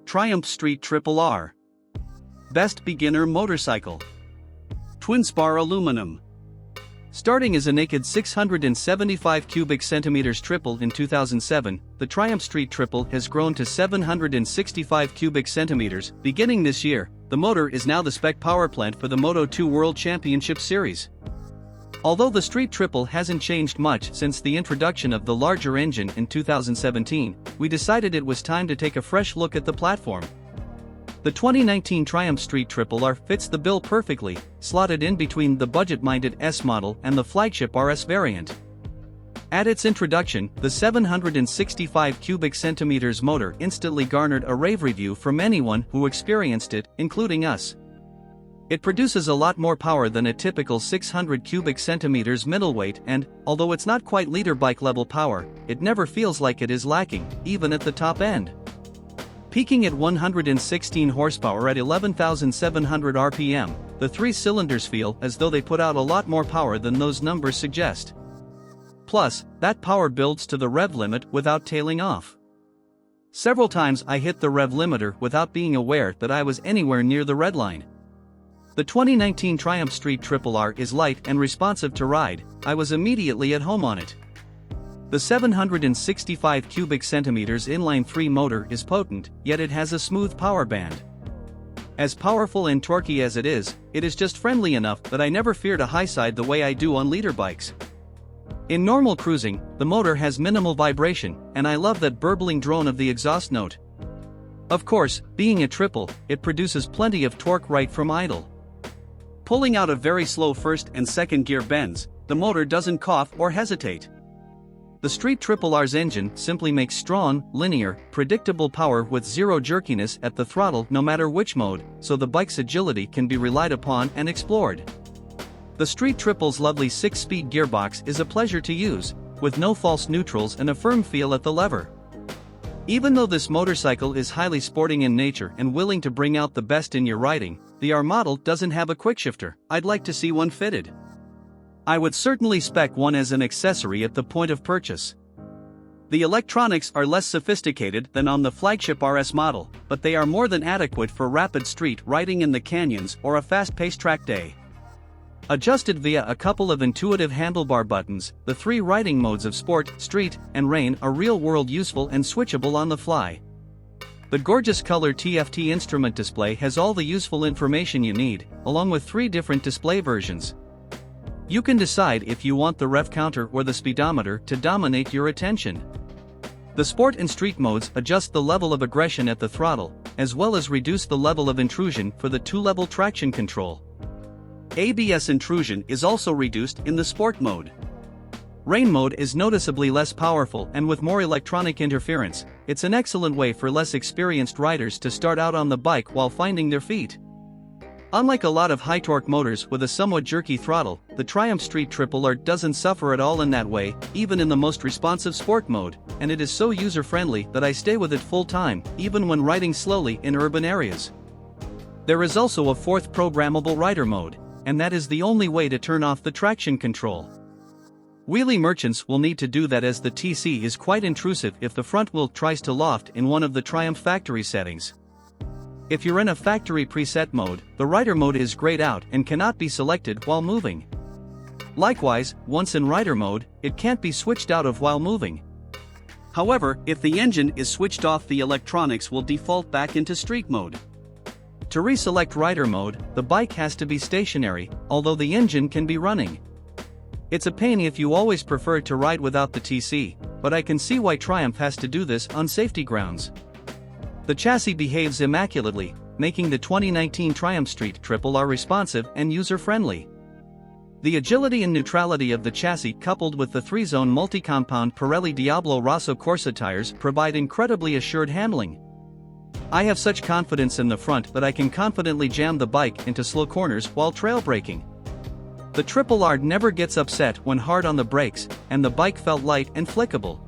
Triumph Street Triple R. Best beginner motorcycle. Twin-spar aluminum. Starting as a naked 675 cubic centimeters triple in 2007, the Triumph Street Triple has grown to 765 cubic centimeters. Beginning this year, the motor is now the spec power plant for the Moto2 World Championship Series. Although the Street Triple hasn't changed much since the introduction of the larger engine in 2017, we decided it was time to take a fresh look at the platform. The 2019 Triumph Street Triple R fits the bill perfectly, slotted in between the budget-minded S model and the flagship RS variant. At its introduction, the 765 cubic centimeters motor instantly garnered a rave review from anyone who experienced it, including us. It produces a lot more power than a typical 600 cubic centimeters middleweight and, although it's not quite leader bike level power, it never feels like it is lacking, even at the top end. Peaking at 116 horsepower at 11,700 RPM, the three cylinders feel as though they put out a lot more power than those numbers suggest. Plus, that power builds to the rev limit without tailing off. Several times I hit the rev limiter without being aware that I was anywhere near the red line. The 2019 Triumph Street Triple R is light and responsive to ride. I was immediately at home on it. The 765 cubic centimeters inline-3 motor is potent, yet it has a smooth power band. As powerful and torquey as it is just friendly enough that I never feared a high side the way I do on leader bikes. In normal cruising, the motor has minimal vibration, and I love that burbling drone of the exhaust note. Of course, being a triple, it produces plenty of torque right from idle. Pulling out a very slow first and second gear bends, the motor doesn't cough or hesitate. The Street Triple R's engine simply makes strong, linear, predictable power with zero jerkiness at the throttle no matter which mode, so the bike's agility can be relied upon and explored. The Street Triple's lovely 6-speed gearbox is a pleasure to use, with no false neutrals and a firm feel at the lever. Even though this motorcycle is highly sporting in nature and willing to bring out the best in your riding, the R model doesn't have a quickshifter. I'd like to see one fitted. I would certainly spec one as an accessory at the point of purchase. The electronics are less sophisticated than on the flagship RS model, but they are more than adequate for rapid street riding in the canyons or a fast-paced track day. Adjusted via a couple of intuitive handlebar buttons, the three riding modes of Sport, Street, and Rain are real-world useful and switchable on the fly. The gorgeous color TFT instrument display has all the useful information you need, along with 3 different display versions. You can decide if you want the rev counter or the speedometer to dominate your attention. The Sport and Street modes adjust the level of aggression at the throttle, as well as reduce the level of intrusion for the 2-level traction control. ABS intrusion is also reduced in the Sport mode. Rain mode is noticeably less powerful and with more electronic interference. It's an excellent way for less experienced riders to start out on the bike while finding their feet. Unlike a lot of high-torque motors with a somewhat jerky throttle, the Triumph Street Triple R doesn't suffer at all in that way, even in the most responsive Sport mode, and it is so user-friendly that I stay with it full-time, even when riding slowly in urban areas. There is also a 4th programmable rider mode, and that is the only way to turn off the traction control. Wheelie merchants will need to do that as the TC is quite intrusive if the front wheel tries to loft in one of the Triumph factory settings. If you're in a factory preset mode, the rider mode is grayed out and cannot be selected while moving. Likewise, once in rider mode, it can't be switched out of while moving. However, if the engine is switched off, the electronics will default back into street mode. To reselect rider mode, the bike has to be stationary, although the engine can be running. It's a pain if you always prefer to ride without the TC, but I can see why Triumph has to do this on safety grounds. The chassis behaves immaculately, making the 2019 Triumph Street Triple R responsive and user-friendly. The agility and neutrality of the chassis coupled with the 3-zone multi-compound Pirelli Diablo Rosso Corsa tires provide incredibly assured handling. I have such confidence in the front that I can confidently jam the bike into slow corners while trail braking. The Triple R never gets upset when hard on the brakes, and the bike felt light and flickable.